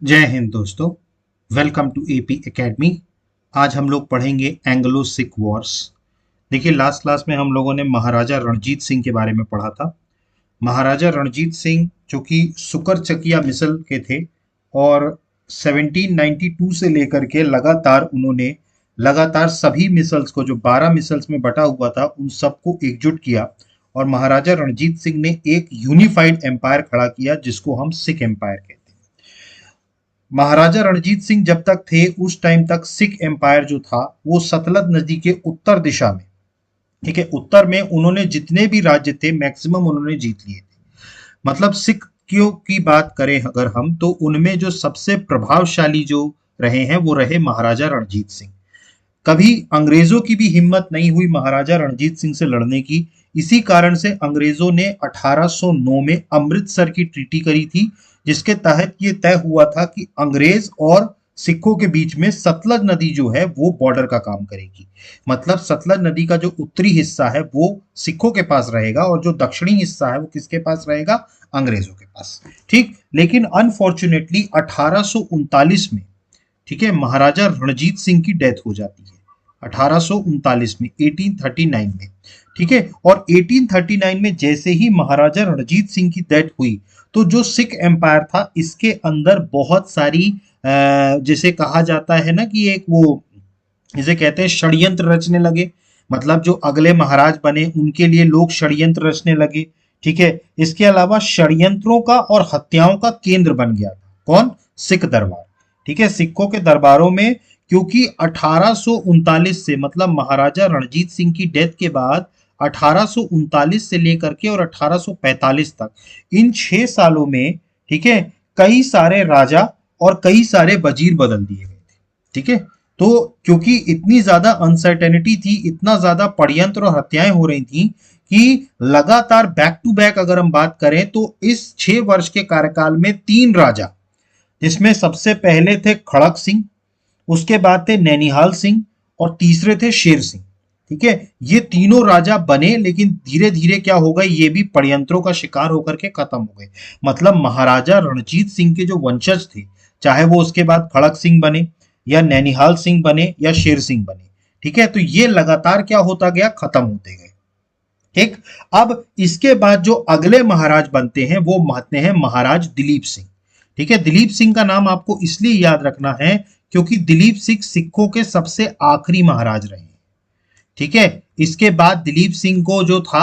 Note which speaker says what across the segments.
Speaker 1: जय हिंद दोस्तों। Welcome to AP academy. आज हम लोग पढ़ेंगे एंग्लो सिख वॉर्स। देखिए, लास्ट क्लास में हम लोगों ने महाराजा रणजीत सिंह के बारे में पढ़ा था। महाराजा रणजीत सिंह जो कि सुकरचकिया मिसल के थे और 1792 से लेकर के लगातार सभी मिसल्स को, जो 12 मिसल्स में बटा हुआ था, उन सबको एकजुट किया और महाराजा रणजीत सिंह ने एक यूनिफाइड एम्पायर खड़ा किया जिसको हम सिख एम्पायर कहते हैं। महाराजा रणजीत सिंह जब तक थे उस टाइम तक सिख एम्पायर जो था वो सतलज नदी के उत्तर दिशा में, ठीक है, उत्तर में उन्होंने जितने भी राज्य थे मैक्सिमम उन्होंने जीत लिए थे। मतलब सिखों की बात करें अगर हम, तो उनमें जो सबसे प्रभावशाली जो रहे हैं वो रहे महाराजा रणजीत सिंह। कभी अंग्रेजों की भी हिम्मत नहीं हुई महाराजा रणजीत सिंह से लड़ने की। इसी कारण से अंग्रेजों ने 1809 में अमृतसर की ट्रीटी करी थी, जिसके तहत ये तय हुआ था कि अंग्रेज और सिखों के बीच में सतलज नदी जो है वो बॉर्डर का काम करेगी। मतलब सतलज नदी का जो उत्तरी हिस्सा है वो सिखों के पास रहेगा और जो दक्षिणी हिस्सा है वो किसके पास रहेगा? अंग्रेजों के पास। ठीक, लेकिन अनफॉर्चुनेटली 1839 में, ठीक है, महाराजा रणजीत सिंह की डेथ हो जाती है 1839 में, 1839 में। ठीक है, और 1839 में जैसे ही महाराजा रणजीत सिंह की डेथ हुई तो जो सिख एम्पायर था इसके अंदर बहुत सारी जैसे कहा जाता है ना कि एक वो इसे कहते हैं षड्यंत्र रचने लगे। मतलब जो अगले महाराज बने उनके लिए लोग षड्यंत्र रचने लगे। ठीक है, इसके अलावा षड्यंत्रों का और हत्याओं का केंद्र बन गया था कौन? सिख दरबार। ठीक है, सिखों के दरबारों में, क्योंकि 1839 से, मतलब महाराजा रणजीत सिंह की डेथ के बाद 1839 से लेकर के और 1845 तक, इन 6 सालों में, ठीक है, कई सारे राजा और कई सारे वजीर बदल दिए गए थे। ठीक है, तो क्योंकि इतनी ज्यादा अनसर्टेनिटी थी, इतना ज्यादा षड्यंत्र और हत्याएं हो रही थी कि लगातार बैक टू बैक अगर हम बात करें तो इस 6 वर्ष के कार्यकाल में 3 राजा, जिसमें सबसे पहले थे खड़क सिंह, उसके बाद थे नैनिहाल सिंह और तीसरे थे शेर सिंह। ठीक है, ये तीनों राजा बने लेकिन धीरे धीरे क्या हो गए, ये भी षड्यंत्रों का शिकार होकर के खत्म हो गए। मतलब महाराजा रणजीत सिंह के जो वंशज थे, चाहे वो उसके बाद खड़क सिंह बने या नैनिहाल सिंह बने या शेर सिंह बने, ठीक है, तो ये लगातार क्या होता गया, खत्म होते गए। ठीक, अब इसके बाद जो अगले महाराज बनते हैं वो बनते हैं महाराज दिलीप सिंह। ठीक है, दिलीप सिंह का नाम आपको इसलिए याद रखना है क्योंकि दिलीप सिंह सिखों के सबसे आखिरी महाराज रहे। ठीक है, इसके बाद दिलीप सिंह को जो था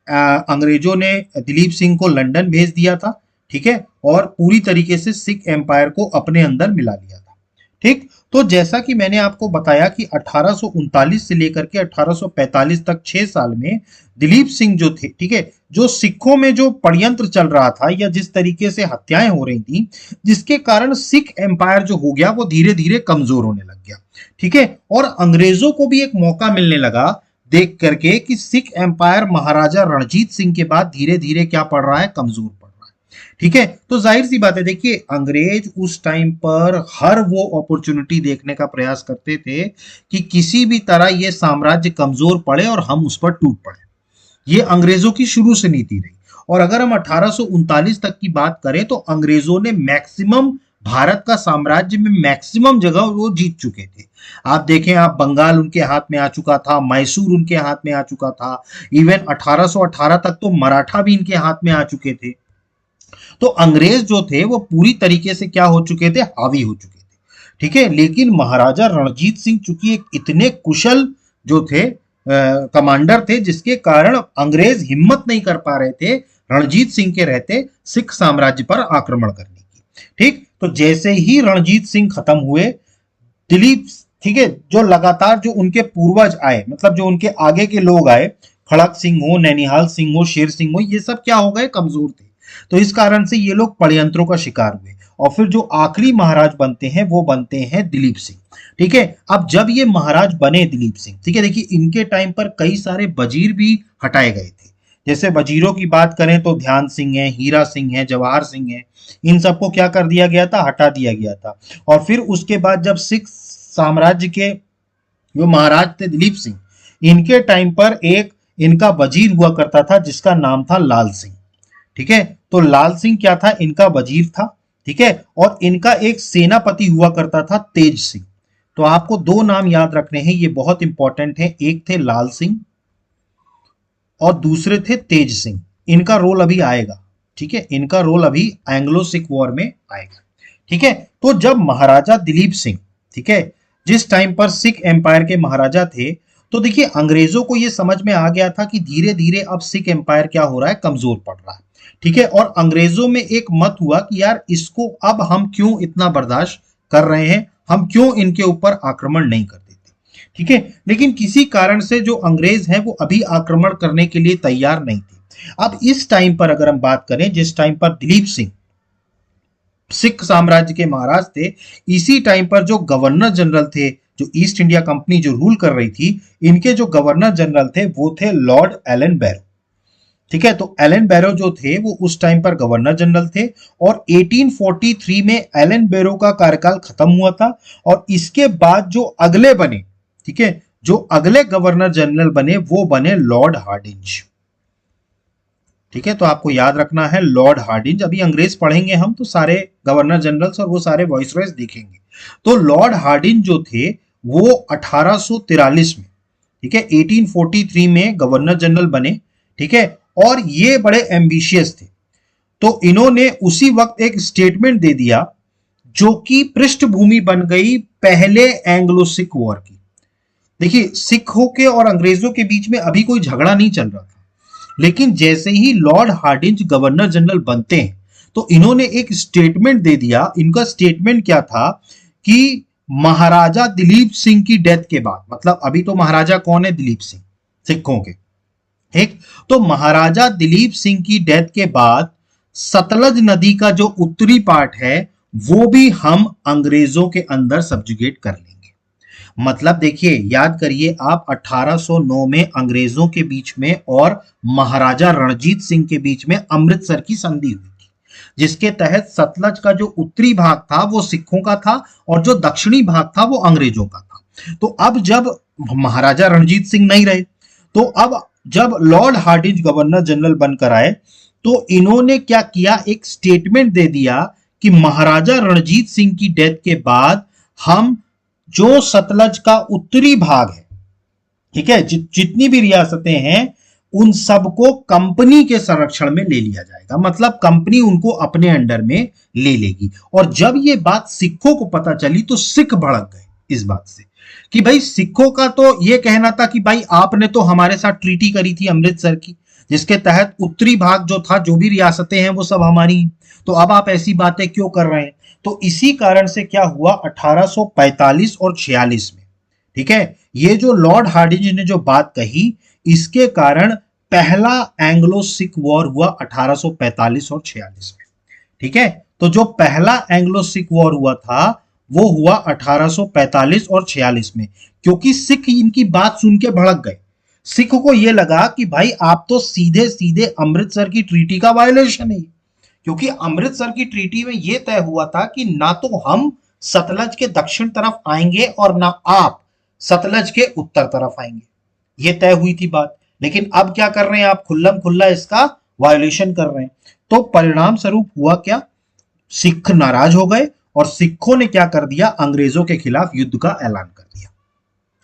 Speaker 1: अंग्रेजों ने दिलीप सिंह को लंदन भेज दिया था। ठीक है, और पूरी तरीके से सिख एम्पायर को अपने अंदर मिला लिया था। ठीक, तो जैसा कि मैंने आपको बताया कि 1839 से लेकर के 1845 तक 6 साल में दिलीप सिंह जो थे, ठीक है, जो सिखों में जो षड्यंत्र चल रहा था या जिस तरीके से हत्याएं हो रही थी, जिसके कारण सिख एम्पायर जो हो गया वो धीरे धीरे कमजोर होने लग गया। ठीक है, और अंग्रेजों को भी एक मौका मिलने लगा देख करके कि सिख एम्पायर महाराजा रणजीत सिंह के बाद धीरे धीरे क्या पड़ रहा है, कमजोर पड़ रहा है। ठीक है, तो जाहिर सी बात है, देखिए अंग्रेज उस टाइम पर हर वो अपॉर्चुनिटी देखने का प्रयास करते थे कि किसी भी तरह ये साम्राज्य कमजोर पड़े और हम उस पर टूट पड़े। ये अंग्रेजों की शुरू से नीति रही। और अगर हम 1839 तक की बात करें तो अंग्रेजों ने मैक्सिमम भारत का साम्राज्य में मैक्सिमम जगह वो जीत चुके थे। आप देखें, आप बंगाल उनके हाथ में आ चुका था, मैसूर उनके हाथ में आ चुका था, इवन 1818 तक तो मराठा भी इनके हाथ में आ चुके थे। तो अंग्रेज जो थे वो पूरी तरीके से क्या हो चुके थे, हावी हो चुके थे। ठीक है, लेकिन महाराजा रणजीत सिंह चूंकि एक इतने कुशल जो थे कमांडर थे, जिसके कारण अंग्रेज हिम्मत नहीं कर पा रहे थे रणजीत सिंह के रहते सिख साम्राज्य पर आक्रमण करने की। ठीक, तो जैसे ही रणजीत सिंह खत्म हुए, दिलीप, ठीक है, जो लगातार जो उनके पूर्वज आए, मतलब जो उनके आगे के लोग आए, खड़क सिंह हो, नैनिहाल सिंह हो, शेर सिंह हो, ये सब क्या हो गए, कमजोर थे। तो इस कारण से ये लोग षड्यंत्रों का शिकार हुए और फिर जो आखिरी महाराज बनते हैं वो बनते हैं दिलीप सिंह। ठीक है, अब जब ये महाराज बने दिलीप सिंह, ठीक है, देखिए इनके टाइम पर कई सारे वजीर भी हटाए गए थे। जैसे वजीरों की बात करें तो ध्यान सिंह है, हीरा सिंह है, जवाहर सिंह है, इन सबको क्या कर दिया गया था, हटा दिया गया था। और फिर उसके बाद जब सिख साम्राज्य के जो महाराज थे दिलीप सिंह, इनके टाइम पर एक इनका वजीर हुआ करता था जिसका नाम था लाल सिंह। ठीक है, तो लाल सिंह क्या था, इनका वजीर था। ठीक है, और इनका एक सेनापति हुआ करता था तेज सिंह। तो आपको दो नाम याद रखने हैं, ये बहुत इंपॉर्टेंट है, एक थे लाल सिंह और दूसरे थे तेज सिंह। इनका रोल अभी आएगा, ठीक है, इनका रोल अभी एंग्लो सिख वॉर में आएगा। ठीक है, तो जब महाराजा दिलीप सिंह, ठीक है, जिस टाइम पर सिख एम्पायर के महाराजा थे, तो देखिए अंग्रेजों को यह समझ में आ गया था कि धीरे धीरे अब सिख एम्पायर क्या हो रहा है, कमजोर पड़ रहा है। ठीक है, और अंग्रेजों में एक मत हुआ कि यार इसको अब हम क्यों इतना बर्दाश्त कर रहे हैं, हम क्यों इनके ऊपर आक्रमण नहीं कर देते। ठीक है, लेकिन किसी कारण से जो अंग्रेज हैं वो अभी आक्रमण करने के लिए तैयार नहीं थे। अब इस टाइम पर अगर हम बात करें, जिस टाइम पर दिलीप सिंह सिख साम्राज्य के महाराज थे, इसी टाइम पर जो गवर्नर जनरल थे, जो ईस्ट इंडिया कंपनी जो रूल कर रही थी, इनके जो गवर्नर जनरल थे वो थे लॉर्ड एलन बैरो। ठीक है, तो एलन बैरो जो थे वो उस टाइम पर गवर्नर जनरल थे, और 1843 में एलन बैरो का कार्यकाल खत्म हुआ था, और इसके बाद जो अगले बने, ठीक है, जो अगले गवर्नर जनरल बने वो बने लॉर्ड हार्डिंज। ठीक है, तो आपको याद रखना है लॉर्ड हार्डिंज। अभी अंग्रेज पढ़ेंगे हम तो सारे गवर्नर जनरल्स और वो सारे वॉइसरॉयज देखेंगे। तो लॉर्ड हार्डिंज जो थे वो 1843 में, ठीक है, 1843 में गवर्नर जनरल बने। ठीक है, और ये बड़े एम्बिशियस थे, तो इन्होंने उसी वक्त एक स्टेटमेंट दे दिया जो कि पृष्ठभूमि बन गई पहले एंग्लो सिख वॉर की। देखिए सिखों के और अंग्रेजों के बीच में अभी कोई झगड़ा नहीं चल रहा था, लेकिन जैसे ही लॉर्ड हार्डिंज गवर्नर जनरल बनते हैं तो इन्होंने एक स्टेटमेंट दे दिया। इनका स्टेटमेंट क्या था कि महाराजा दिलीप सिंह की डेथ के बाद, मतलब अभी तो महाराजा कौन है, दिलीप सिंह, सिखों के, ठीक, तो महाराजा दिलीप सिंह की डेथ के बाद सतलज नदी का जो उत्तरी पार्ट है वो भी हम अंग्रेजों के अंदर सब्जुगेट कर लेंगे। मतलब देखिए, याद करिए आप, 1809 में अंग्रेजों के बीच में और महाराजा रणजीत सिंह के बीच में अमृतसर की संधि हुई थी, जिसके तहत सतलज का जो उत्तरी भाग था वो सिखों का था और जो दक्षिणी भाग था वो अंग्रेजों का था। तो अब जब महाराजा रणजीत सिंह नहीं रहे, तो अब जब लॉर्ड हार्डिंज गवर्नर जनरल बनकर आए तो इन्होंने क्या किया, एक स्टेटमेंट दे दिया कि महाराजा रणजीत सिंह की डेथ के बाद हम जो सतलज का उत्तरी भाग है, ठीक है, जितनी भी रियासतें हैं उन सबको कंपनी के संरक्षण में ले लिया जाएगा, मतलब कंपनी उनको अपने अंडर में ले लेगी। और जब ये बात सिखों को पता चली तो सिख भड़क गए इस बात से कि भाई सिखों का तो ये कहना था कि भाई आपने तो हमारे साथ ट्रीटी करी थी अमृतसर की, जिसके तहत उत्तरी भाग जो था, जो भी रियासतें हैं वो सब हमारी, तो अब आप ऐसी बातें क्यों कर रहे हैं। तो इसी कारण से क्या हुआ, 1845 और 46 में, ठीक है, ये जो लॉर्ड हार्डिंज ने जो बात कही, इसके कारण पहला एंग्लो सिख वॉर हुआ 1845 और 46 में। ठीक है, तो जो पहला एंग्लो सिख वॉर हुआ था वो हुआ 1845 और 46 में, क्योंकि सिख इनकी बात सुन के भड़क गए। सिख को यह लगा कि भाई आप तो सीधे सीधे अमृतसर की ट्रीटी का वायलेशन है, क्योंकि अमृतसर की ट्रीटी में यह तय हुआ था कि ना तो हम सतलज के दक्षिण तरफ आएंगे और ना आप सतलज के उत्तर तरफ आएंगे, यह तय हुई थी बात। लेकिन अब क्या कर रहे हैं आप, खुल्लम खुल्ला इसका वायलेशन कर रहे हैं। तो परिणाम स्वरूप हुआ क्या, सिख नाराज हो गए और सिखों ने क्या कर दिया, अंग्रेजों के खिलाफ युद्ध का ऐलान कर दिया।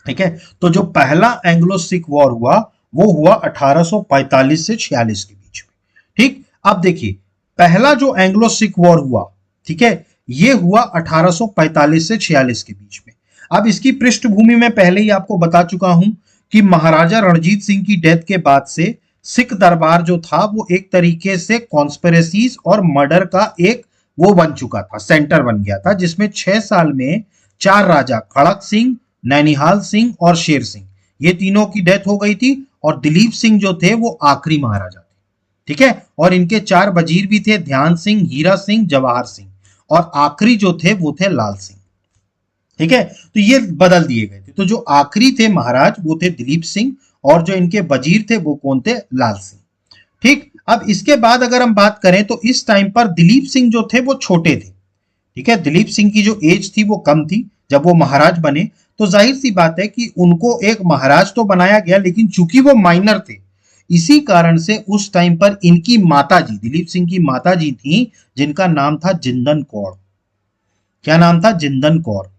Speaker 1: ठीक है, तो जो पहला एंग्लो सिख वॉर हुआ वो हुआ 1845 से 46 के बीच में। ठीक, अब देखिए पहला जो एंग्लो सिख वॉर हुआ, ठीक है, ये हुआ 1845 से 46 के बीच में। अब इसकी पृष्ठभूमि में पहले ही आपको बता चुका हूं कि महाराजा रणजीत सिंह की डेथ के बाद से सिख दरबार जो था वो एक तरीके से कॉन्स्पिरेसीज और मर्डर का एक वो बन चुका था, सेंटर बन गया था, जिसमें 6 साल में 4 राजा, खड़क सिंह, नैनीहाल सिंह और शेर सिंह, ये तीनों की डेथ हो गई थी, और दिलीप सिंह जो थे वो आखिरी महाराजा थे। ठीक है, और इनके 4 वजीर भी थे, ध्यान सिंह, हीरा सिंह, जवाहर सिंह, और आखिरी जो थे वो थे लाल सिंह। ठीक है, तो ये बदल दिए गए थे। तो जो आखिरी थे महाराज वो थे दिलीप सिंह, और जो इनके वजीर थे वो कौन थे, लाल सिंह। ठीक, अब इसके बाद अगर हम बात करें तो इस टाइम पर दिलीप सिंह जो थे वो छोटे थे। ठीक है, दिलीप सिंह की जो एज थी वो कम थी जब वो महाराज बने, तो जाहिर सी बात है कि उनको एक महाराज तो बनाया गया, लेकिन चूंकि वो माइनर थे इसी कारण से उस टाइम पर इनकी माताजी, दिलीप सिंह की माताजी थी, जिनका नाम था जिंदन कौर। क्या नाम था? जिंदन कौर।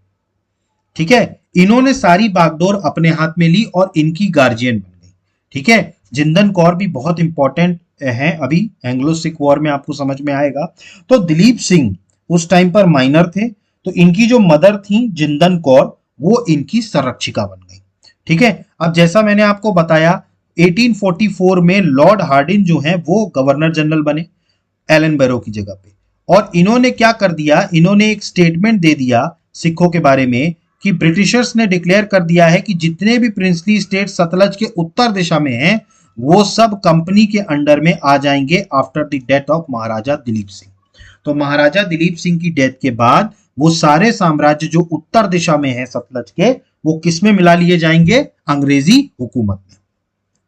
Speaker 1: ठीक है, इन्होंने सारी बागडोर अपने हाथ में ली और इनकी गार्जियन बन गई। ठीक है, जिंदन कौर भी बहुत इंपॉर्टेंट है, अभी एंग्लो सिख वॉर में आपको समझ में आएगा। तो दिलीप सिंह उस टाइम पर माइनर थे, तो इनकी जो मदर थी जिंदन कौर, वो इनकी संरक्षिका बन गई। ठीक है, अब जैसा मैंने आपको बताया 1844 में लॉर्ड हार्डिन जो है वो गवर्नर जनरल बने एलन बैरो की जगह पे। और इन्होंने क्या कर दिया, इन्होंने एक स्टेटमेंट दे दिया सिखों के बारे में कि ब्रिटिशर्स ने डिक्लेयर कर दिया है कि जितने भी प्रिंसली स्टेट सतलज के उत्तर दिशा में हैं वो सब कंपनी के अंडर में आ जाएंगे आफ्टर द डेथ ऑफ महाराजा दिलीप सिंह। तो महाराजा दिलीप सिंह की डेथ के बाद वो सारे साम्राज्य जो उत्तर दिशा में है सतलज के, वो किस में मिला लिए जाएंगे? अंग्रेजी हुकूमत में।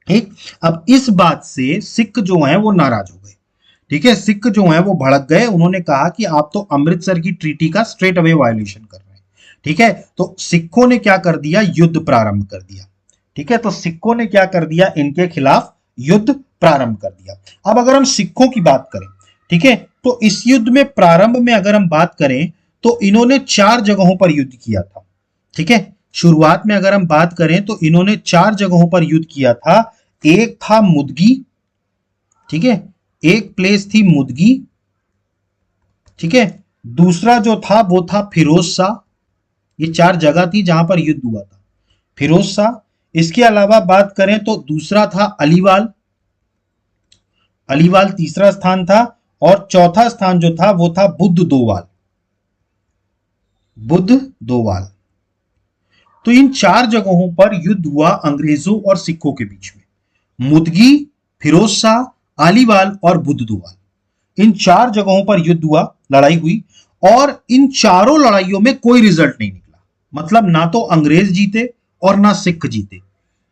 Speaker 1: ठीक, अब इस बात से सिख जो हैं वो नाराज हो गए। ठीक है, सिख जो हैं वो भड़क गए। उन्होंने कहा कि आप तो अमृतसर की ट्रीटी का स्ट्रेट अवे वायलेशन कर रहे हैं। ठीक है, तो सिखों ने क्या कर दिया? युद्ध प्रारंभ कर दिया। ठीक है, तो सिखों ने क्या कर दिया? इनके खिलाफ युद्ध प्रारंभ कर दिया। अब अगर हम सिखों की बात करें, ठीक है, तो इस युद्ध में प्रारंभ में अगर हम बात करें तो इन्होंने 4 जगहों पर युद्ध किया था। ठीक है, शुरुआत में अगर हम बात करें तो इन्होंने 4 जगहों पर युद्ध किया था। एक था मुदगी, ठीक है, एक प्लेस थी मुदगी। ठीक है, दूसरा जो था वो था फिरोज शाह। ये 4 जगह थी जहां पर युद्ध हुआ था। फिरोज शाह, इसके अलावा बात करें तो दूसरा था अलीवाल। अलीवाल तीसरा स्थान था, और चौथा स्थान जो था वो था बुद्ध दोवाल। बुद्ध दोवाल। तो इन 4 जगहों पर युद्ध हुआ अंग्रेजों और सिखों के बीच में। मुदगी, फिरोज शाह, अलीवाल और बुद्ध दोवाल, इन 4 जगहों पर युद्ध हुआ, लड़ाई हुई, और इन चारों लड़ाइयों में कोई रिजल्ट नहीं निकला। मतलब ना तो अंग्रेज जीते और ना सिख जीते।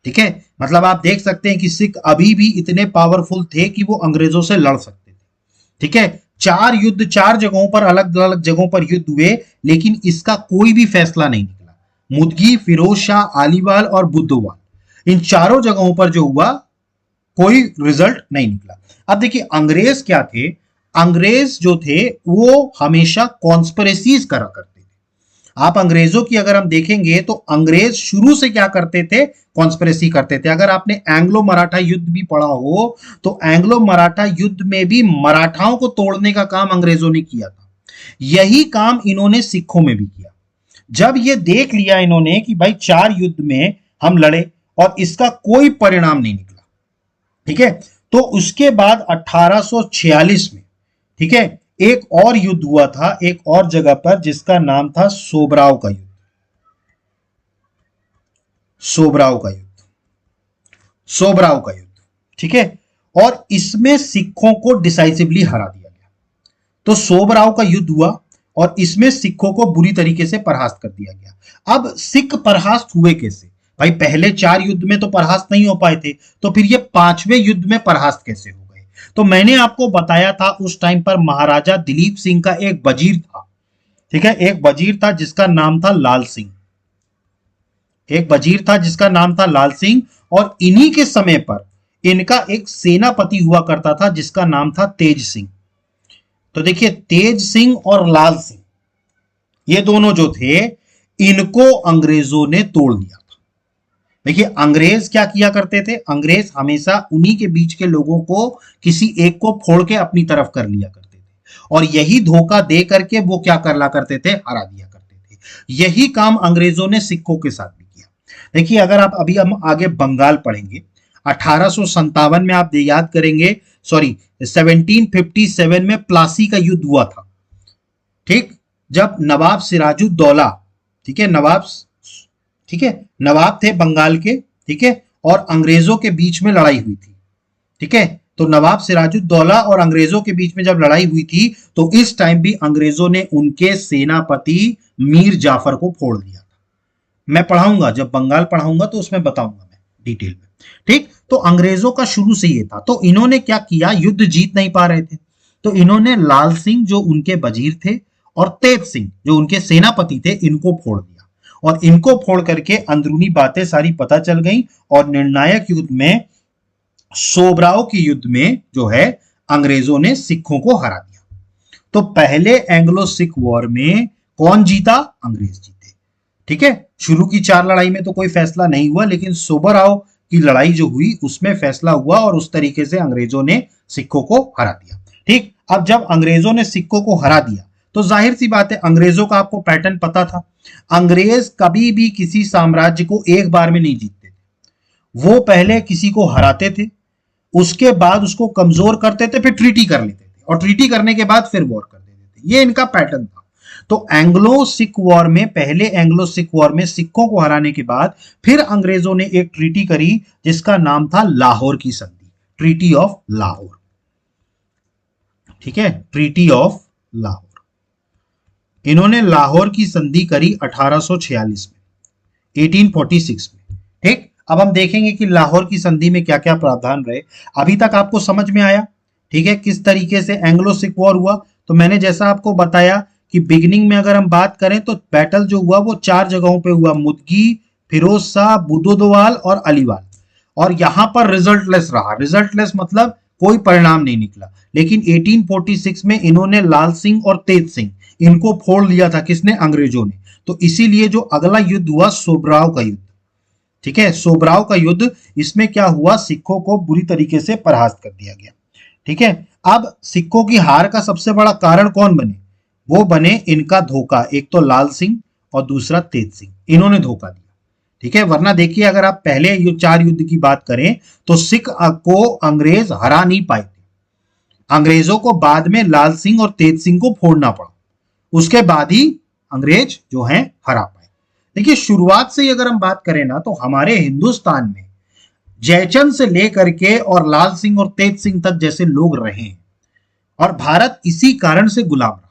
Speaker 1: ठीक है, मतलब आप देख सकते हैं कि सिख अभी भी इतने पावरफुल थे कि वो अंग्रेजों से लड़ सकते थे। ठीक है, 4 युद्ध 4 जगहों पर, अलग अलग जगहों पर युद्ध हुए, लेकिन इसका कोई भी फैसला नहीं निकला। मुदगी, फिरोज शाह, अलीवाल और बुद्धवाल, इन चारों जगहों पर जो हुआ कोई रिजल्ट नहीं निकला। अब देखिए अंग्रेज क्या थे? अंग्रेज जो थे वो हमेशा कॉन्स्पिरेसीज करा करते थे। आप अंग्रेजों की अगर हम देखेंगे तो अंग्रेज शुरू से क्या करते थे? कॉन्स्पिरेसी करते थे। अगर आपने एंग्लो मराठा युद्ध भी पढ़ा हो तो एंग्लो मराठा युद्ध में भी मराठाओं को तोड़ने का काम अंग्रेजों ने किया था। यही काम इन्होंने सिखों में भी किया। जब ये देख लिया इन्होंने कि भाई 4 युद्ध में हम लड़े और इसका कोई परिणाम नहीं निकला, ठीक है, तो उसके बाद 1846 में, ठीक है, एक और युद्ध हुआ था एक और जगह पर जिसका नाम था सोबराव का युद्ध। सोबराव का युद्ध, सोबराव का युद्ध, ठीक है, और इसमें सिखों को डिसाइसिवली हरा दिया गया। तो सोबराव का युद्ध हुआ और इसमें सिखों को बुरी तरीके से परास्त कर दिया गया। अब सिख परास्त हुए कैसे? भाई पहले 4 युद्ध में तो परास्त नहीं हो पाए थे, तो फिर ये 5वें युद्ध में परास्त कैसे हो गए? तो मैंने आपको बताया था उस टाइम पर महाराजा दिलीप सिंह का एक वजीर था। ठीक है, एक वजीर था जिसका नाम था लाल सिंह। एक वजीर था जिसका नाम था लाल सिंह, और इन्हीं के समय पर इनका एक सेनापति हुआ करता था जिसका नाम था तेज सिंह। तो देखिए तेज सिंह और लाल सिंह, ये दोनों जो थे, इनको अंग्रेजों ने तोड़ दिया था। देखिए अंग्रेज क्या किया करते थे? अंग्रेज हमेशा उन्हीं के बीच के लोगों को किसी एक को फोड़ के अपनी तरफ कर लिया करते थे, और यही धोखा दे करके वो क्या करला करते थे? हरा दिया करते थे। यही काम अंग्रेजों ने सिखों के साथ भी किया। देखिए अगर आप अभी हम आगे बंगाल पढ़ेंगे, 1857 में आप याद करेंगे, सॉरी 1757 में प्लासी का युद्ध हुआ था। ठीक, जब नवाब सिराजुद्दौला, ठीक है, ठीक है, नवाब थे बंगाल के, ठीक है, और अंग्रेजों के बीच में लड़ाई हुई थी। ठीक है, तो नवाब सिराजुद्दौला और अंग्रेजों के बीच में जब लड़ाई हुई थी तो इस टाइम भी अंग्रेजों ने उनके सेनापति मीर जाफर को फोड़ दिया था। मैं पढ़ाऊंगा, जब बंगाल पढ़ाऊंगा तो उसमें बताऊंगा मैं डिटेल में। ठीक, तो अंग्रेजों का शुरू से ये था। तो इन्होंने क्या किया? युद्ध जीत नहीं पा रहे थे, तो इन्होंने लाल सिंह जो उनके वजीर थे और तेज सिंह जो उनके सेनापति थे, इनको फोड़ दिया। और इनको फोड़ करके अंदरूनी बातें सारी पता चल गई और निर्णायक युद्ध में सोबराव की युद्ध में जो है अंग्रेजों ने सिखों को हरा दिया। तो पहले एंग्लो सिख वॉर में कौन जीता? अंग्रेज जीते। ठीक है, शुरू की 4 लड़ाई में तो कोई फैसला नहीं हुआ, लेकिन सोबराव की लड़ाई जो हुई उसमें फैसला हुआ और उस तरीके से अंग्रेजों ने सिखों को हरा दिया। ठीक, अब जब अंग्रेजों ने सिखों को हरा दिया तो जाहिर सी बात है, अंग्रेजों का आपको पैटर्न पता था, अंग्रेज कभी भी किसी साम्राज्य को एक बार में नहीं जीतते थे। वो पहले किसी को हराते थे, उसके बाद उसको कमजोर करते थे, फिर ट्रीटी कर लेते थे, और ट्रीटी करने के बाद फिर वॉर कर देते थे। ये इनका पैटर्न था। तो एंग्लो सिख वॉर में, पहले एंग्लो सिख वॉर में सिखों को हराने के बाद फिर अंग्रेजों ने एक ट्रीटी करी जिसका नाम था लाहौर की संधि, ट्रीटी ऑफ लाहौर। ठीक है, ट्रीटी ऑफ लाहौर। इन्होंने लाहौर की संधि करी 1846 में, 1846 में। ठीक, अब हम देखेंगे कि लाहौर की संधि में क्या क्या प्रावधान रहे। अभी तक आपको समझ में आया, ठीक है, किस तरीके से एंग्लो सिख वॉर हुआ। तो मैंने जैसा आपको बताया कि बिगिनिंग में अगर हम बात करें तो बैटल जो हुआ वो 4 जगहों पे हुआ, मुदगी, फिरोज शाह, बुदोदवाल और अलीवाल। और यहां पर रिजल्टलेस रहा। रिजल्टलेस मतलब कोई परिणाम नहीं निकला। लेकिन 1846 में इन्होंने लाल सिंह और तेज सिंह, इनको फोड़ लिया था। किसने? अंग्रेजों ने। तो इसीलिए जो अगला युद्ध हुआ सोबराव का युद्ध, ठीक है, सोबराव का युद्ध, इसमें क्या हुआ, सिखों को बुरी तरीके से परास्त कर दिया गया। ठीक है, अब सिखों की हार का सबसे बड़ा कारण कौन बने? वो बने इनका धोखा। एक तो लाल सिंह और दूसरा तेज सिंह, इन्होंने धोखा दिया। ठीक है, वरना देखिए अगर आप पहले 4 युद्ध की बात करें तो सिख को अंग्रेज हरा नहीं पाए थे। अंग्रेजों को बाद में लाल सिंह और तेज सिंह को फोड़ना पड़ा, उसके बाद ही अंग्रेज जो हैं हरा पाए। देखिए शुरुआत से ही अगर हम बात करें ना, तो हमारे हिंदुस्तान में जयचंद से लेकर के और लाल सिंह और तेज सिंह तक जैसे लोग रहे हैं, और भारत इसी कारण से गुलाम रहा।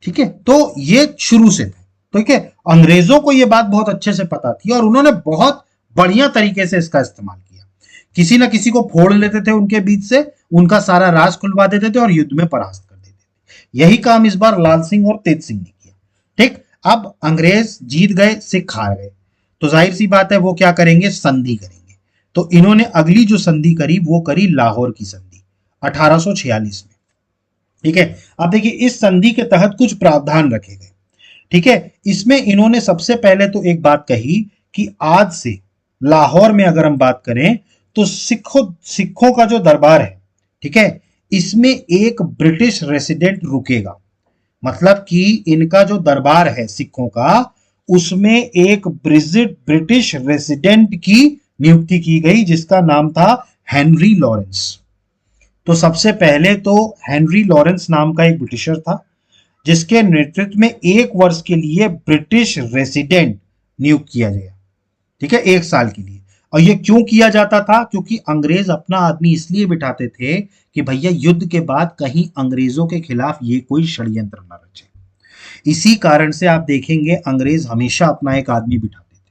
Speaker 1: ठीक है, तो ये शुरू से था। ठीक है, अंग्रेजों को ये बात बहुत अच्छे से पता थी और उन्होंने बहुत बढ़िया तरीके से इसका इस्तेमाल किया। किसी ना किसी को फोड़ लेते थे उनके बीच से, उनका सारा राज खुलवा देते थे और युद्ध में परास्त कर देते थे। यही काम इस बार लाल सिंह और तेज सिंह ने किया। ठीक, अब अंग्रेज जीत गए, सिख हार गए, तो जाहिर सी बात है वो क्या करेंगे, संधि करेंगे। तो इन्होंने अगली जो संधि करी वो करी लाहौर की संधि 1846 में। ठीक है, अब देखिए इस संधि के तहत कुछ प्रावधान रखे गए। ठीक है, इसमें इन्होंने सबसे पहले तो एक बात कही कि आज से लाहौर में अगर हम बात करें तो सिखों का जो दरबार है, ठीक है, इसमें एक ब्रिटिश रेसिडेंट रुकेगा। मतलब कि इनका जो दरबार है सिखों का, उसमें एक ब्रिटिश रेसिडेंट की नियुक्ति की गई जिसका नाम था हेनरी लॉरेंस। तो सबसे पहले तो हेनरी लॉरेंस नाम का एक ब्रिटिशर था जिसके नेतृत्व में 1 वर्ष के लिए ब्रिटिश रेसिडेंट नियुक्त किया गया। ठीक है, 1 साल के लिए। और ये क्यों किया जाता था? क्योंकि अंग्रेज अपना आदमी इसलिए बिठाते थे कि भैया युद्ध के बाद कहीं अंग्रेजों के खिलाफ ये कोई षड्यंत्र न रचे। इसी कारण से आप देखेंगे अंग्रेज हमेशा अपना एक आदमी बिठाते थे,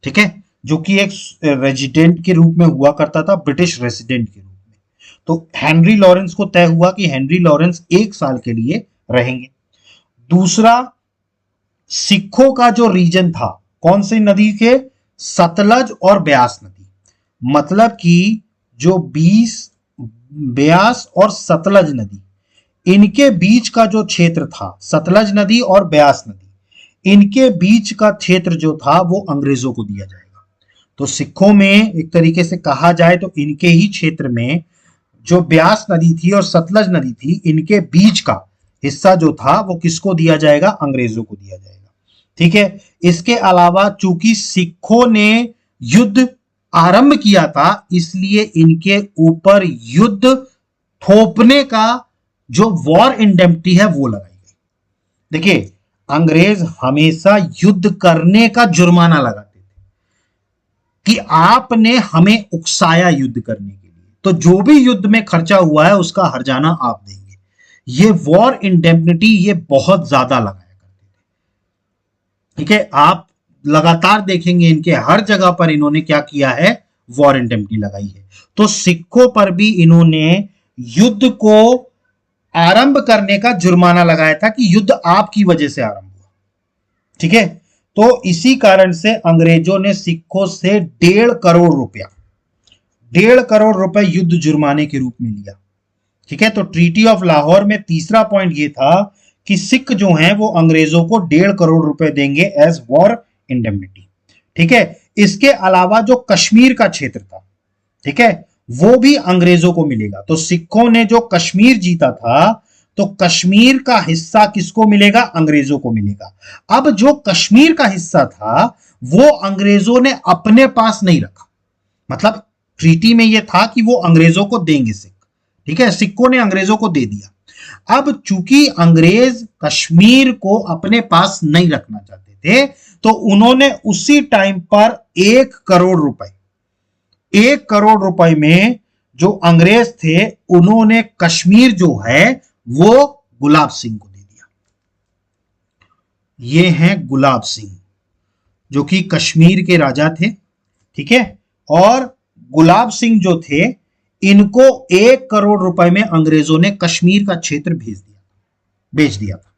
Speaker 1: ठीक है, जो कि एक रेजिडेंट के रूप में हुआ करता था, ब्रिटिश रेसिडेंट के रूप में। तो हेनरी लॉरेंस को तय हुआ कि हेनरी लॉरेंस 1 साल के लिए रहेंगे। दूसरा, सिखों का जो रीजन था, कौन सी नदी के? सतलज और ब्यास नदी। मतलब कि जो 20 ब्यास और सतलज नदी, इनके बीच का जो क्षेत्र था, सतलज नदी और ब्यास नदी, इनके बीच का क्षेत्र जो था वो अंग्रेजों को दिया जाएगा। तो सिखों में एक तरीके से कहा जाए तो इनके ही क्षेत्र में जो ब्यास नदी थी और सतलज नदी थी, इनके बीच का हिस्सा जो था वो किसको दिया जाएगा? अंग्रेजों को दिया जाएगा। ठीक है, इसके अलावा चूंकि सिखों ने युद्ध आरंभ किया था, इसलिए इनके ऊपर युद्ध थोपने का जो वॉर इंडेम्निटी है वो लगाई गई। देखिए अंग्रेज हमेशा युद्ध करने का जुर्माना लगाते थे कि आपने हमें उकसाया युद्ध करने के लिए, तो जो भी युद्ध में खर्चा हुआ है उसका हर्जाना आप देंगे। ये वॉर इंडेम्निटी ये बहुत ज्यादा लगाया करते थे। ठीक है, आप लगातार देखेंगे इनके हर जगह पर इन्होंने क्या किया है? वॉर इंडेम्निटी लगाई है। तो सिखों पर भी इन्होंने युद्ध को आरंभ करने का जुर्माना लगाया था कि युद्ध आपकी वजह से आरंभ हुआ। ठीक है, तो इसी कारण से अंग्रेजों ने सिखों से 1.5 करोड़ रुपया 1.5 करोड़ रुपए युद्ध जुर्माने के रूप में लिया। ठीक है, तो ट्रीटी ऑफ लाहौर में तीसरा पॉइंट ये था कि सिख जो हैं वो अंग्रेजों को 1.5 करोड़ रुपए देंगे एज वॉर इंडेमनिटी। ठीक है, इसके अलावा जो कश्मीर का क्षेत्र था, ठीक है, वो भी अंग्रेजों को मिलेगा। तो सिखों ने जो कश्मीर जीता था, तो कश्मीर का हिस्सा किसको मिलेगा? अंग्रेजों को मिलेगा। अब जो कश्मीर का हिस्सा था वो अंग्रेजों ने अपने पास नहीं रखा, मतलब ट्रीटी में यह था कि वो अंग्रेजों को देंगे सिख। ठीक है, सिखों ने अंग्रेजों को दे दिया। अब चूंकि अंग्रेज कश्मीर को अपने पास नहीं रखना चाहते थे, तो उन्होंने उसी टाइम पर 1 करोड़ रुपए, 1 करोड़ रुपए में जो अंग्रेज थे उन्होंने कश्मीर जो है वो गुलाब सिंह को दे दिया। ये हैं गुलाब सिंह जो कि कश्मीर के राजा थे। ठीक है, और गुलाब सिंह जो थे इनको 1 करोड़ रुपए में अंग्रेजों ने कश्मीर का क्षेत्र बेच दिया था।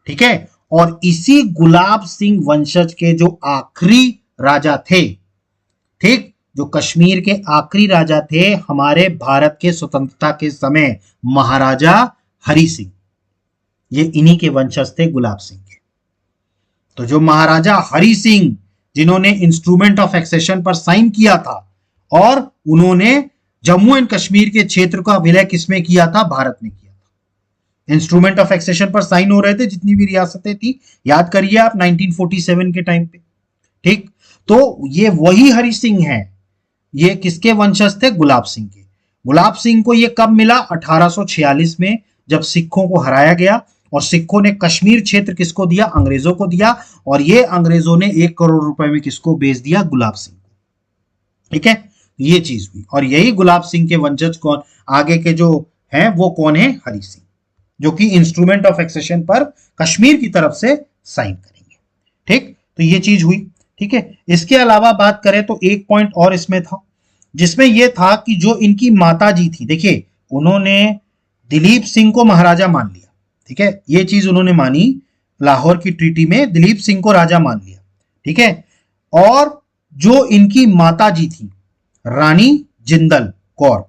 Speaker 1: ठीक है, और इसी गुलाब सिंह वंशज के जो आखिरी राजा थे, ठीक, जो कश्मीर के आखिरी राजा थे हमारे भारत के स्वतंत्रता के समय, महाराजा हरि सिंह, ये इन्हीं के वंशज थे गुलाब सिंह के। तो जो महाराजा हरि सिंह जिन्होंने इंस्ट्रूमेंट ऑफ एक्सेशन पर साइन किया था और उन्होंने जम्मू एंड कश्मीर के क्षेत्र का विलय किसमें किया था? भारत में किया था। इंस्ट्रूमेंट ऑफ एक्सेशन पर साइन हो रहे थे जितनी भी रियासतें थी, याद करिए आप 1947 के टाइम पे। ठीक, तो ये वही हरि सिंह है। ये किसके वंशज थे? गुलाब सिंह के। गुलाब सिंह को ये कब मिला? 1846 में, जब सिखों को हराया गया और सिखों ने कश्मीर क्षेत्र किसको दिया? अंग्रेजों को दिया। और ये अंग्रेजों ने 1 करोड़ रुपए में किसको बेच दिया? गुलाब सिंह को। ठीक है, ये चीज हुई। और यही गुलाब सिंह के वंशज कौन आगे के जो हैं वो कौन है? हरि सिंह, जो कि इंस्ट्रूमेंट ऑफ एक्सेशन पर कश्मीर की तरफ से साइन करेंगे। ठीक, तो ये चीज हुई। ठीक है, इसके अलावा बात करें तो एक पॉइंट और इसमें था, जिसमें यह था कि जो इनकी माता जी थी, देखिए उन्होंने दिलीप सिंह को महाराजा मान लिया। ठीक है, ये चीज उन्होंने मानी, लाहौर की ट्रीटी में दिलीप सिंह को राजा मान लिया। ठीक है, और जो इनकी माता जी थी रानी जिंदल कौर,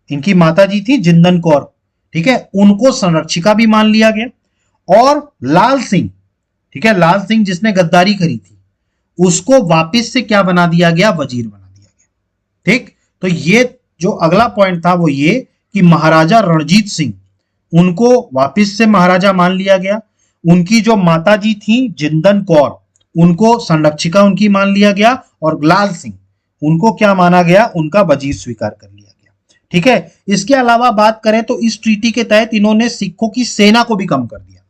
Speaker 1: इनकी माता जी थी जिंदन कौर, ठीक है, उनको संरक्षिका भी मान लिया गया। और लाल सिंह, ठीक है, लाल सिंह जिसने गद्दारी करी थी, उसको वापस से क्या बना दिया गया? वजीर बना दिया गया। ठीक, तो ये जो अगला पॉइंट था वो ये कि महाराजा रणजीत सिंह, उनको वापस से महाराजा मान लिया गया। उनकी जो माता जी थी जिंदन कौर, उनको संरक्षिका उनकी मान लिया गया। और लाल सिंह, उनको क्या माना गया? उनका वजीर स्वीकार कर लिया गया। ठीक है, इसके अलावा बात करें तो इस ट्रीटी के तहत इन्होंने सिखों की सेना को भी कम कर दिया।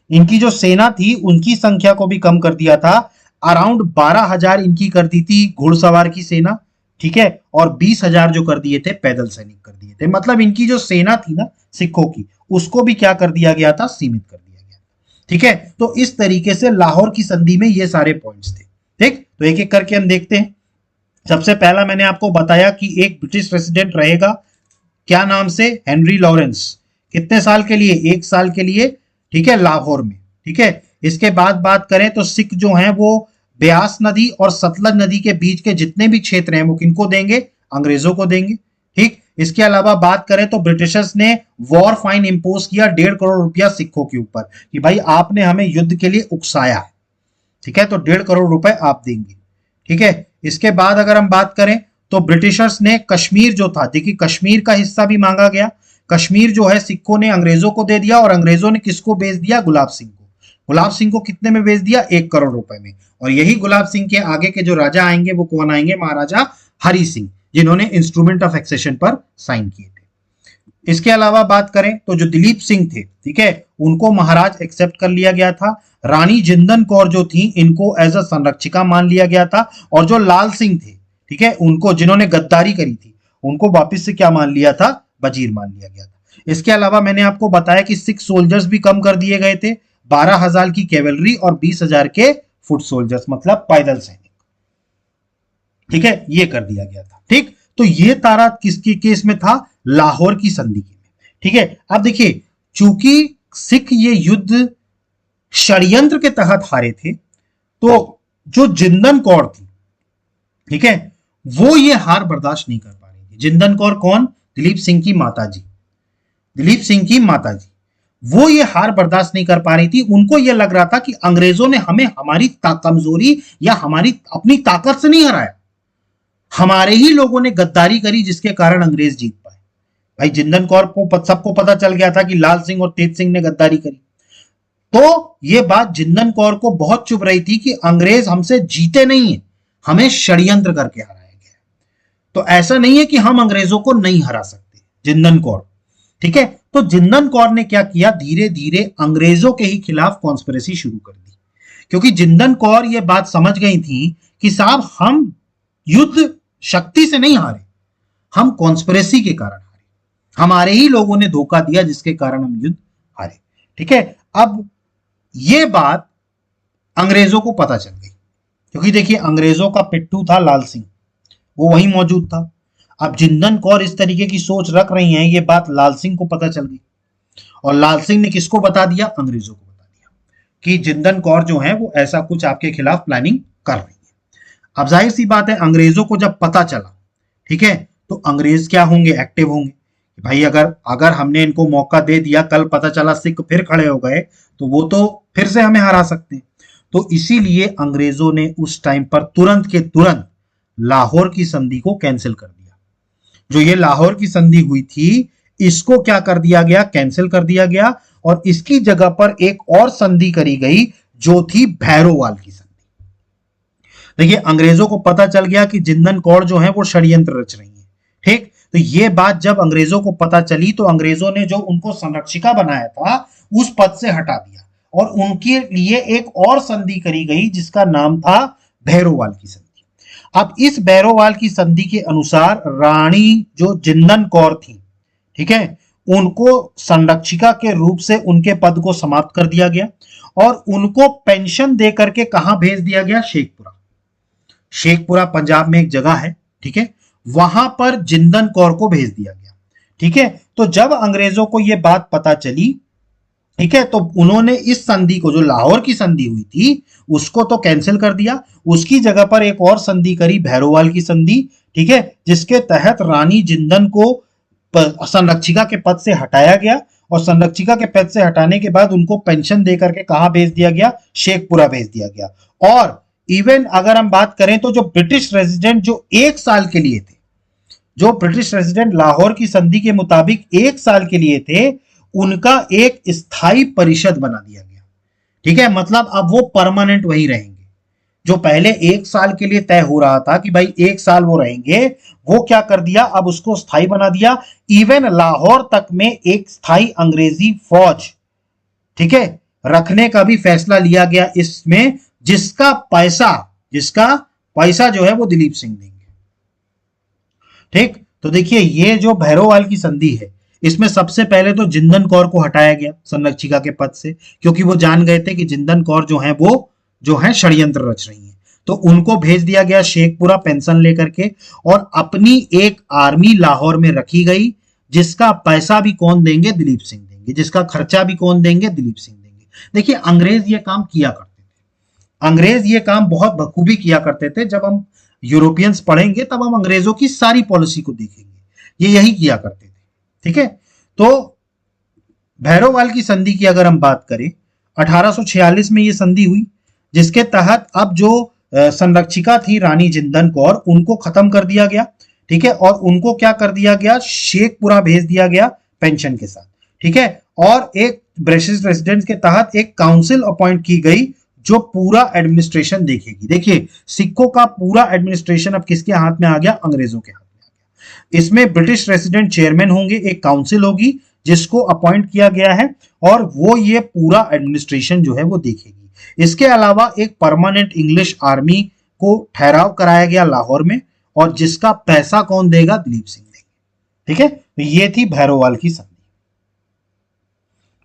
Speaker 1: इनकी जो सेना थी उनकी संख्या को भी कम कर दिया था। अराउंड 12,000 इनकी कर दी थी घुड़सवार की सेना। ठीक है, और 20,000 जो कर दिए थे पैदल सैनिक कर दिए थे। मतलब इनकी जो सेना थी ना सिखों की, उसको भी क्या कर दिया गया था? सीमित कर दिया गया। ठीक है, तो इस तरीके से लाहौर की संधि में ये सारे पॉइंट्स थे। ठीक, तो एक एक करके हम देखते हैं। सबसे पहला मैंने आपको बताया कि एक ब्रिटिश रेसिडेंट रहेगा, क्या नाम से? Henry Lawrence. कितने साल के लिए? 1 साल के लिए। ठीक है, लाहौर में। ठीक है, इसके बाद बात करें तो सिख जो हैं वो ब्यास नदी और सतलज नदी के बीच के जितने भी क्षेत्र हैं वो किनको देंगे? अंग्रेजों को देंगे। ठीक, इसके अलावा बात करें तो ब्रिटिशर्स ने वॉर फाइन इंपोज किया 1.5 करोड़ रुपया सिखों के ऊपर कि भाई आपने हमें युद्ध के लिए उकसाया है। ठीक है, तो 1.5 करोड़ रुपए आप देंगे। ठीक है, इसके बाद अगर हम बात करें तो ब्रिटिशर्स ने कश्मीर जो था, देखिए कश्मीर का हिस्सा भी मांगा गया। कश्मीर जो है सिखों ने अंग्रेजों को दे दिया और अंग्रेजों ने किसको बेच दिया? गुलाब सिंह को। गुलाब सिंह को कितने में बेच दिया? 1 करोड़ रुपए में। और यही गुलाब सिंह के आगे के जो राजा आएंगे वो कौन आएंगे? महाराजा हरि सिंह, जिन्होंने इंस्ट्रूमेंट ऑफ एक्सेशन पर साइन किए थे। इसके अलावा बात करें तो जो दिलीप सिंह थे, ठीक है, उनको महाराज एक्सेप्ट कर लिया गया था। रानी जिंदन कौर जो थी इनको एज अ संरक्षिका मान लिया गया था। और जो लाल सिंह थे, ठीक है, उनको जिन्होंने गद्दारी करी थी उनको वापस से क्या मान लिया था? वजीर मान लिया गया था। इसके अलावा मैंने आपको बताया कि 6 सोल्जर्स भी कम कर दिए गए थे, 12,000 की कैवलरी और 20,000 के फुट सोल्जर्स, मतलब पैदल सैनिक। ठीक है, ये कर दिया गया था। ठीक, तो ये तारा किसके केस में था? लाहौर की संधि में। ठीक है, अब देखिए चूंकि सिख ये युद्ध षड्यंत्र के तहत हारे थे, तो जो जिंदन कौर थी, ठीक है, वो ये हार बर्दाश्त नहीं कर पा रही जिंदन कौर कौन? दिलीप सिंह की माता जी, दिलीप सिंह की माता जी। वो ये हार बर्दाश्त नहीं कर पा रही थी। उनको ये लग रहा था कि अंग्रेजों ने हमें हमारी कमजोरी या हमारी अपनी ताकत से नहीं हराया, हमारे ही लोगों ने गद्दारी करी जिसके कारण अंग्रेज जीत पाए। भाई जिंदन कौर को सबको पता चल गया था कि लाल सिंह और तेज सिंह ने गद्दारी करी। तो ये बात जिंदन कौर को बहुत चुभ रही थी कि अंग्रेज हमसे जीते नहीं है, हमें षड्यंत्र करके हराया गया। तो ऐसा नहीं है कि हम अंग्रेजों को नहीं हरा सकते, जिंदन कौर। ठीक है, तो जिंदन कौर ने क्या किया, धीरे धीरे अंग्रेजों के ही खिलाफ कॉन्स्पिरेसी शुरू कर दी, क्योंकि जिंदन कौर ये बात समझ गई थी कि साहब हम युद्ध शक्ति से नहीं हारे, हम कॉन्स्पिरेसी के कारण हारे, हमारे ही लोगों ने धोखा दिया जिसके कारण हम युद्ध हारे। ठीक है, अब ये बात अंग्रेजों को पता चल गई, क्योंकि देखिए अंग्रेजों का पिट्ठू था लाल सिंह, वो वहीं मौजूद था। अब जिंदन कौर इस तरीके की सोच रख रही हैं, ये बात लाल सिंह को पता चल गई, और लाल सिंह ने किसको बता दिया? अंग्रेजों को बता दिया कि जिंदन कौर जो है वो ऐसा कुछ आपके खिलाफ प्लानिंग कर रही है। अब जाहिर सी बात है, अंग्रेजों को जब पता चला, ठीक है, तो अंग्रेज क्या होंगे? एक्टिव होंगे। भाई अगर अगर हमने इनको मौका दे दिया, कल पता चला सिख फिर खड़े हो गए, तो वो तो फिर से हमें हरा सकते हैं। तो इसीलिए अंग्रेजों ने उस टाइम पर तुरंत के तुरंत लाहौर की संधि को कैंसिल कर दिया। जो ये लाहौर की संधि हुई थी, इसको क्या कर दिया गया? कैंसिल कर दिया गया, और इसकी जगह पर एक और संधि करी गई जो थी भैरोवाल की संधि। देखिए अंग्रेजों को पता चल गया कि जिंदन कौर जो है वो षड्यंत्र रच रही है। ठीक, तो ये बात जब अंग्रेजों को पता चली, तो अंग्रेजों ने जो उनको संरक्षिका बनाया था उस पद से हटा दिया, और उनके लिए एक और संधि करी गई जिसका नाम था भैरोवाल की संधि। अब इस भैरोवाल की संधि के अनुसार रानी जो जिंदन कौर थी, ठीक है, उनको संरक्षिका के रूप से उनके पद को समाप्त कर दिया गया, और उनको पेंशन दे करके कहां भेज दिया गया? शेखपुरा। शेखपुरा पंजाब में एक जगह है, ठीक है, वहां पर जिंदन कौर को भेज दिया गया। ठीक है, तो जब अंग्रेजों को यह बात पता चली, ठीक है, तो उन्होंने इस संधि को, जो लाहौर की संधि हुई थी, उसको तो कैंसिल कर दिया, उसकी जगह पर एक और संधि करी, भैरोवाल की संधि। ठीक है, जिसके तहत रानी जिंदन को संरक्षिका के पद से हटाया गया, और संरक्षिका के पद से हटाने के बाद उनको पेंशन देकर के कहां भेज दिया गया? शेखपुरा भेज दिया गया। और इवन अगर हम बात करें तो जो ब्रिटिश रेजिडेंट जो 1 साल के लिए थे, जो ब्रिटिश रेजिडेंट लाहौर की संधि के मुताबिक 1 साल के लिए थे, उनका एक स्थायी परिषद बना दिया गया। ठीक है, मतलब अब वो परमानेंट वही रहेंगे। जो पहले 1 साल के लिए तय हो रहा था कि भाई 1 साल वो रहेंगे, वो क्या कर दिया? अब उसको स्थायी बना दिया। इवन लाहौर तक में एक स्थायी अंग्रेजी फौज, ठीक है, रखने का भी फैसला लिया गया इसमें, जिसका पैसा जो है वो दिलीप सिंह देंगे। ठीक, तो देखिए ये जो भैरोवाल की संधि है, इसमें सबसे पहले तो जिंदन कौर को हटाया गया संरक्षिका के पद से, क्योंकि वो जान गए थे कि जिंदन कौर जो है वो जो है षड्यंत्र रच रही है। तो उनको भेज दिया गया शेखपुरा पेंशन लेकर के, और अपनी एक आर्मी लाहौर में रखी गई, जिसका पैसा भी कौन देंगे? दिलीप सिंह देंगे, जिसका खर्चा भी कौन देंगे? दिलीप सिंह देंगे। देखिए अंग्रेज ये काम किया करते थे, अंग्रेज ये काम बहुत बखूबी किया करते थे। जब हम यूरोपियंस पढ़ेंगे तब हम अंग्रेजों की सारी पॉलिसी को देखेंगे, ये यही किया करते थे। ठीक है, तो भैरोवाल की संधि की अगर हम बात करें, 1846 में ये संधि हुई, जिसके तहत अब जो संरक्षिका थी रानी जिंदन कौर, उनको खत्म कर दिया गया। ठीक है, और उनको क्या कर दिया गया? शेखपुरा भेज दिया गया पेंशन के साथ। ठीक है, और एक ब्रिटिश रेजिडेंट के तहत एक काउंसिल अपॉइंट की गई जो पूरा एडमिनिस्ट्रेशन देखेगी। देखिए सिखों का पूरा एडमिनिस्ट्रेशन अब किसके हाथ में आ गया? अंग्रेजों के हाथ में आ गया। इसमें ब्रिटिश रेजिडेंट चेयरमैन होंगे, एक काउंसिल होगी जिसको अपॉइंट किया गया है, और वो ये पूरा एडमिनिस्ट्रेशन जो है वो देखेगी। इसके अलावा एक परमानेंट इंग्लिश आर्मी को ठहराव कराया गया लाहौर में, और जिसका पैसा कौन देगा? दिलीप सिंह देंगे। ठीक है, तो ये थी भैरोवाल की संधि।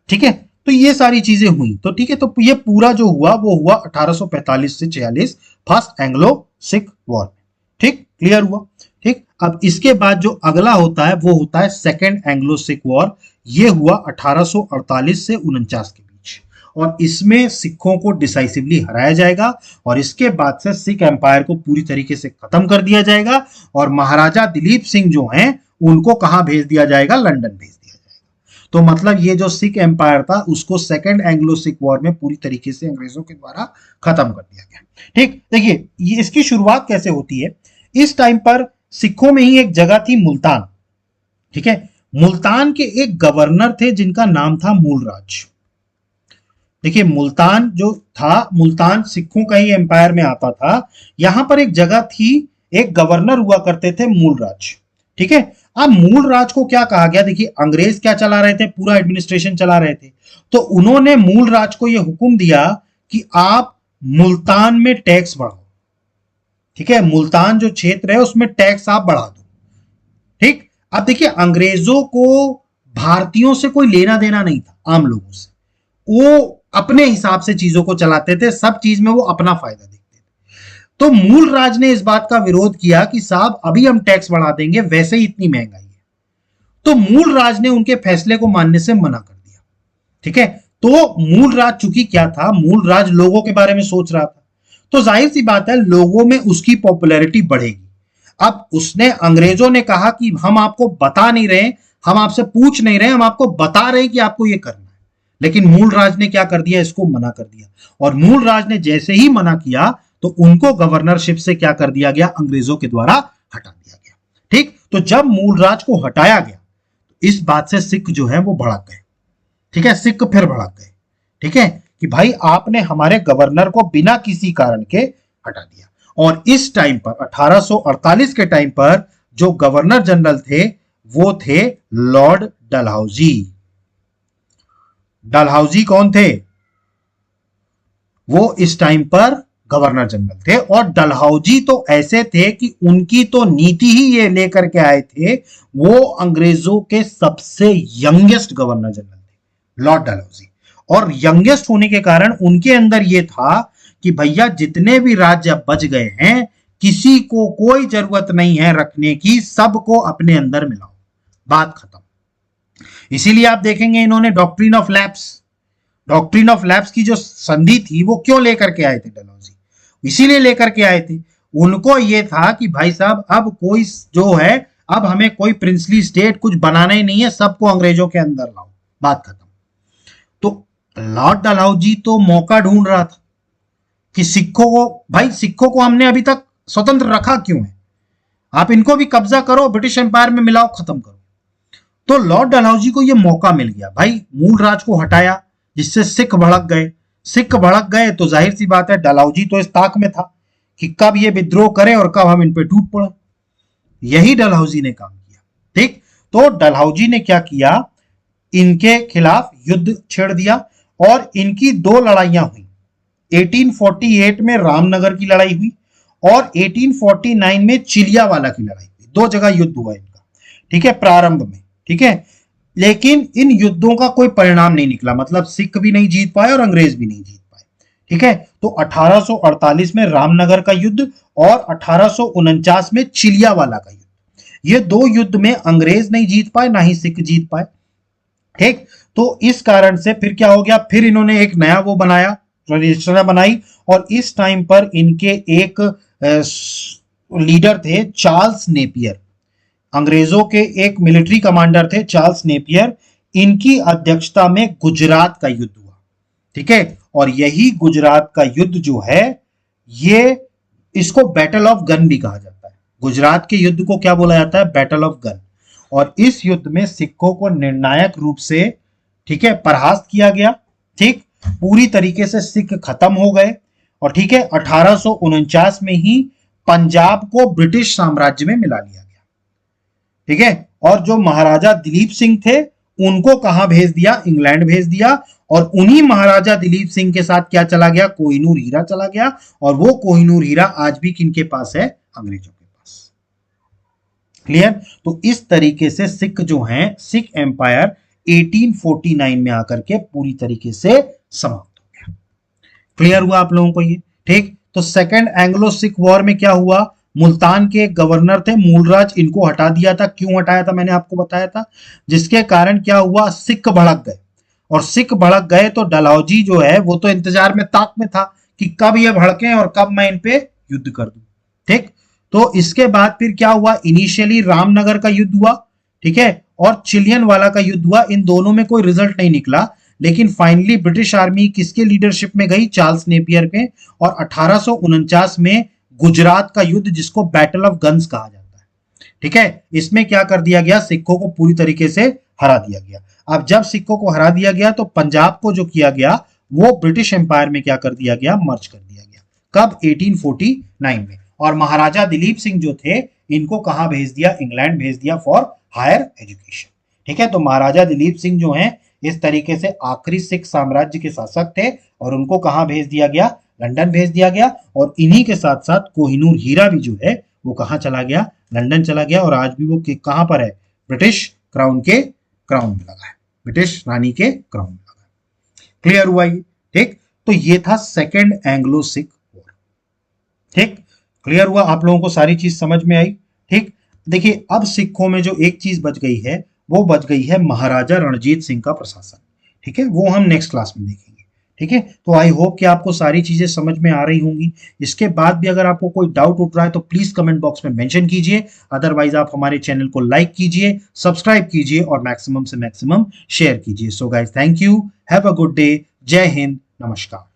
Speaker 1: ठीक है, तो ये सारी चीजें हुई। तो ठीक है, तो ये पूरा जो हुआ वो हुआ 1845 से 46, फर्स्ट एंग्लो सिख वॉर में। ठीक, क्लियर हुआ। ठीक, अब इसके बाद जो अगला होता है वो होता है सेकेंड एंग्लो सिख वॉर। ये हुआ 1848 से 49 के बीच, और इसमें सिखों को डिसाइसिवली हराया जाएगा और इसके बाद से सिख एम्पायर को पूरी तरीके से खत्म कर दिया जाएगा और महाराजा दिलीप सिंह जो हैं उनको कहां भेज दिया जाएगा, लंदन भेज दिया जाएगा। तो मतलब ये जो सिख एम्पायर था उसको सेकेंड एंग्लो सिख वॉर में पूरी तरीके से अंग्रेजों के द्वारा खत्म कर दिया गया। ठीक, देखिए ये इसकी शुरुआत कैसे होती है। इस टाइम पर सिखों में ही एक जगह थी मुल्तान, ठीक है। मुल्तान के एक गवर्नर थे जिनका नाम था मूलराज। देखिए मुल्तान जो था, मुल्तान सिखों का ही एम्पायर में आता था। यहां पर एक जगह थी, एक गवर्नर हुआ करते थे मूलराज, ठीक है। अब मूलराज को क्या कहा गया, देखिए अंग्रेज क्या चला रहे थे, पूरा एडमिनिस्ट्रेशन चला रहे थे, तो उन्होंने मूलराज को यह हुक्म दिया कि आप मुल्तान में टैक्स बढ़ाओ, ठीक है। मुल्तान जो क्षेत्र है उसमें टैक्स आप बढ़ा दो, ठीक। अब देखिए अंग्रेजों को भारतीयों से कोई लेना देना नहीं था, आम लोगों से, वो अपने हिसाब से चीजों को चलाते थे, सब चीज में वो अपना फायदा देखते थे। तो मूलराज ने इस बात का विरोध किया कि साहब अभी हम टैक्स बढ़ा देंगे, वैसे ही इतनी महंगाई है। तो मूलराज ने उनके फैसले को मानने से मना कर दिया, ठीक है। तो मूलराज चूंकि क्या था, मूलराज लोगों के बारे में सोच रहा था, तो जाहिर सी बात है लोगों में उसकी पॉपुलैरिटी बढ़ेगी। अब उसने, अंग्रेजों ने कहा कि हम आपको बता नहीं रहे, हम आपसे पूछ नहीं रहे, हम आपको बता रहे कि आपको ये करना है। लेकिन मूलराज ने क्या कर दिया, इसको मना कर दिया। और मूलराज ने जैसे ही मना किया तो उनको गवर्नरशिप से क्या कर दिया गया, अंग्रेजों के द्वारा हटा दिया गया, ठीक। तो जब मूलराज को हटाया गया तो इस बात से सिख जो है वो भड़क गए, ठीक है। सिख फिर भड़क गए, ठीक है, कि भाई आपने हमारे गवर्नर को बिना किसी कारण के हटा दिया। और इस टाइम पर 1848 के टाइम पर जो गवर्नर जनरल थे वो थे लॉर्ड डलहौजी। डलहौजी कौन थे, वो इस टाइम पर गवर्नर जनरल थे। और डलहौजी तो ऐसे थे कि उनकी तो नीति ही ये लेकर के आए थे, वो अंग्रेजों के सबसे यंगेस्ट गवर्नर जनरल थे लॉर्ड डलहौजी। और यंगेस्ट होने के कारण उनके अंदर ये था कि भैया जितने भी राज्य बच गए हैं किसी को कोई जरूरत नहीं है रखने की, सबको अपने अंदर मिलाओ, बात खत्म। इसीलिए आप देखेंगे इन्होंने डॉक्ट्रिन ऑफ लैप्स की जो संधि थी वो क्यों लेकर के आए थे डलहौजी, इसीलिए लेकर के आए थे। उनको ये था कि भाई साहब अब कोई जो है, अब हमें कोई प्रिंसली स्टेट कुछ बनाना ही नहीं है, सबको अंग्रेजों के अंदर लाओ, बात खत्म। तो लॉर्ड डलहौजी तो मौका ढूंढ रहा था कि सिखों को, भाई सिखों को हमने अभी तक स्वतंत्र रखा क्यों है, आप इनको भी कब्जा करो, ब्रिटिश एम्पायर में मिलाओ, खत्म करो। तो लॉर्ड डलहौजी को यह मौका मिल गया, भाई मूलराज को हटाया जिससे सिख भड़क गए। सिख भड़क गए तो जाहिर सी बात है डलहौजी तो इस ताक में था कि कब ये विद्रोह करें और कब हम इन पे टूट पड़े। यही डलहौजी ने काम किया, ठीक। तो डलहौजी ने क्या किया, इनके खिलाफ युद्ध छेड़ दिया और इनकी दो लड़ाइयां हुई। 1848 में रामनगर की लड़ाई हुई और 1849 में चिलियावाला की लड़ाई हुई। दो जगह युद्ध हुआ इनका, ठीक है, प्रारंभ में, ठीक है। लेकिन इन युद्धों का कोई परिणाम नहीं निकला, मतलब सिख भी नहीं जीत पाए और अंग्रेज भी नहीं जीत पाए, ठीक है। तो 1848 में रामनगर का युद्ध और 1849 में चिलियावाला का युद्ध, ये दो युद्ध में अंग्रेज नहीं जीत पाए, ना ही सिख जीत पाए, ठीक। तो इस कारण से फिर क्या हो गया, फिर इन्होंने एक नया वो बनाया, रजिस्ट्री बनाई। और इस टाइम पर इनके एक लीडर थे चार्ल्स नेपियर, अंग्रेजों के एक मिलिट्री कमांडर थे चार्ल्स नेपियर। इनकी अध्यक्षता में गुजरात का युद्ध हुआ, ठीक है। और यही गुजरात का युद्ध जो है, ये इसको बैटल ऑफ गन भी कहा जाता है। गुजरात के युद्ध को क्या बोला जाता है, बैटल ऑफ गन। और इस युद्ध में सिखों को निर्णायक रूप से, ठीक है, परास्त किया गया, ठीक। पूरी तरीके से सिख खत्म हो गए और ठीक है 1849 में ही पंजाब को ब्रिटिश साम्राज्य में मिला लिया गया, ठीक है। और जो महाराजा दिलीप सिंह थे उनको कहां भेज दिया, इंग्लैंड भेज दिया। और उन्हीं महाराजा दिलीप सिंह के साथ क्या चला गया, कोहिनूर हीरा चला गया। और वो कोहिनूर हीरा आज भी किनके पास है, अंग्रेजों के पास। क्लियर। तो इस तरीके से सिख जो हैं, सिख एम्पायर 1849 में आकर के पूरी तरीके से समाप्त हो गया। क्लियर हुआ आप लोगों को ये, ठीक। तो सेकेंड एंग्लो सिख वॉर में क्या हुआ, मुल्तान के गवर्नर थे मूलराज, इनको हटा दिया था। क्यों हटाया था मैंने आपको बताया था, जिसके कारण क्या हुआ, सिख भड़क गए और सिख भड़क गए तो डलहौजी जो है वो तो इंतजार में ताक में था कि कब ये भड़के और कब मैं इन पे युद्ध कर दूं। ठीक, तो इसके बाद फिर क्या हुआ, इनिशियली रामनगर का युद्ध हुआ, ठीक है, और चिलियन वाला का युद्ध हुआ। इन दोनों में कोई रिजल्ट नहीं निकला, लेकिन फाइनली ब्रिटिश आर्मी किसके लीडरशिप में गई, चार्ल्स नेपियर के, और 1849 में गुजरात का युद्ध जिसको बैटल ऑफ गन्स कहा जाता है, ठीक है, इसमें क्या कर दिया गया, सिखों को पूरी तरीके से हरा दिया गया। अब जब सिखों को हरा दिया गया तो पंजाब को जो किया गया वो ब्रिटिश एम्पायर में क्या कर दिया गया, मर्ज कर दिया गया। कब, 1849 में। और महाराजा दिलीप सिंह जो थे इनको कहां भेज दिया, इंग्लैंड भेज दिया फॉर हायर एजुकेशन। ठीक है, तो महाराजा दिलीप सिंह जो हैं इस तरीके से आखिरी सिख साम्राज्य के शासक थे और उनको कहां भेज दिया गया, लंदन भेज दिया गया। और इन्हीं के साथ साथ कोहिनूर हीरा भी जो है वो कहां चला गया, लंदन चला गया। और आज भी वो कहां पर है, ब्रिटिश क्राउन के क्राउन में लगा है, ब्रिटिश रानी के क्राउन में लगा है। क्लियर हुआ ये? ठीक, तो ये था सेकेंड एंग्लो सिख वॉर। ठीक, क्लियर हुआ, आप लोगों को सारी चीज समझ में आई। ठीक, देखिए अब सिखों में जो एक चीज बच गई है वो बच गई है महाराजा रणजीत सिंह का प्रशासन। ठीक है, वो हम नेक्स्ट क्लास में देखेंगे। ठीक है, तो आई होप कि आपको सारी चीजें समझ में आ रही होंगी। इसके बाद भी अगर आपको कोई डाउट उठ रहा है तो प्लीज कमेंट बॉक्स में मेंशन कीजिए, अदरवाइज आप हमारे चैनल को लाइक कीजिए, सब्सक्राइब कीजिए और मैक्सिमम से मैक्सिमम शेयर कीजिए। So guys, thank you, have a good day, जय हिंद, नमस्कार।